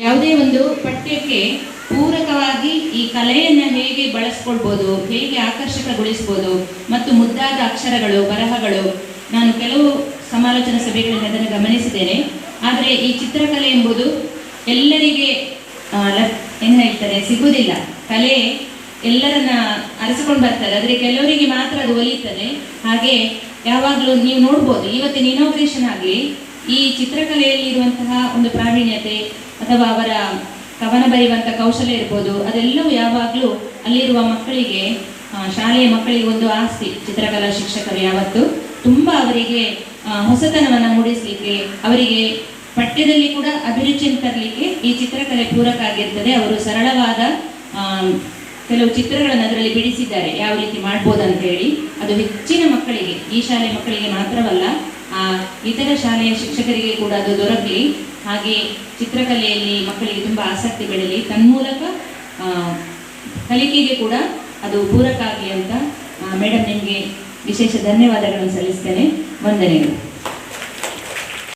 ಯಾವುದೇ ಒಂದು ಪಠ್ಯಕ್ಕೆ ಪೂರಕವಾಗಿ ಈ ಕಲೆಯನ್ನು ಹೇಗೆ ಬಳಸ್ಕೊಳ್ಬೋದು, ಹೇಗೆ ಆಕರ್ಷಕಗೊಳಿಸ್ಬೋದು ಮತ್ತು ಮುದ್ದಾದ ಅಕ್ಷರಗಳು, ಬರಹಗಳು, ನಾನು ಕೆಲವು ಸಮಾಲೋಚನಾ ಸಭೆಗಳಲ್ಲಿ ಅದನ್ನು ಗಮನಿಸಿದ್ದೇನೆ. ಆದರೆ ಈ ಚಿತ್ರಕಲೆ ಎಂಬುದು ಎಲ್ಲರಿಗೆ ಏನು ಹೇಳ್ತಾರೆ ಸಿಗುವುದಿಲ್ಲ. ಕಲೆ ಎಲ್ಲರನ್ನ ಅರಸಿಕೊಂಡು ಬರ್ತದೆ, ಆದರೆ ಕೆಲವರಿಗೆ ಮಾತ್ರ ಅದು ಒಲಿಯುತ್ತದೆ. ಹಾಗೆ ಯಾವಾಗಲೂ ನೀವು ನೋಡ್ಬೋದು, ಇವತ್ತಿನ ಇನಾಗ್ರೇಷನ್ ಆಗಲಿ ಈ ಚಿತ್ರಕಲೆಯಲ್ಲಿ ಇರುವಂತಹ ಒಂದು ಪ್ರಾವೀಣ್ಯತೆ ಅಥವಾ ಅವರ ಕವನ ಬರೆಯುವಂಥ ಕೌಶಲ್ಯ ಇರ್ಬೋದು, ಅದೆಲ್ಲವೂ ಯಾವಾಗಲೂ ಅಲ್ಲಿರುವ ಮಕ್ಕಳಿಗೆ, ಶಾಲೆಯ ಮಕ್ಕಳಿಗೆ ಒಂದು ಆಸ್ತಿ. ಚಿತ್ರಕಲಾ ಶಿಕ್ಷಕರು ಯಾವತ್ತು ತುಂಬ ಅವರಿಗೆ ಹೊಸತನವನ್ನು ಮೂಡಿಸಲಿಕ್ಕೆ, ಅವರಿಗೆ ಪಠ್ಯದಲ್ಲಿ ಕೂಡ ಅಭಿರುಚಿಯನ್ನು ತರಲಿಕ್ಕೆ ಈ ಚಿತ್ರಕಲೆ ಪೂರಕ ಆಗಿರ್ತದೆ. ಅವರು ಸರಳವಾದ ಕೆಲವು ಚಿತ್ರಗಳನ್ನು ಅದರಲ್ಲಿ ಬಿಡಿಸಿದ್ದಾರೆ, ಯಾವ ರೀತಿ ಮಾಡ್ಬೋದಂತ ಹೇಳಿ. ಅದು ಹೆಚ್ಚಿನ ಮಕ್ಕಳಿಗೆ, ಈ ಶಾಲೆ ಮಕ್ಕಳಿಗೆ ಮಾತ್ರವಲ್ಲ, ಇತರ ಶಾಲೆಯ ಶಿಕ್ಷಕರಿಗೆ ಕೂಡ ಅದು ದೊರಕಲಿ. ಹಾಗೆ ಚಿತ್ರಕಲೆಯಲ್ಲಿ ಮಕ್ಕಳಿಗೆ ತುಂಬ ಆಸಕ್ತಿ ಬೆಳಲಿ, ತನ್ಮೂಲಕ ಕಲಿಕೆಗೆ ಕೂಡ ಅದು ಪೂರಕ ಆಗಲಿ ಅಂತ ಮೇಡಮ್ ನಿಮಗೆ ವಿಶೇಷ ಧನ್ಯವಾದಗಳನ್ನು ಸಲ್ಲಿಸ್ತೇನೆ. ವಂದನೆಗಳು.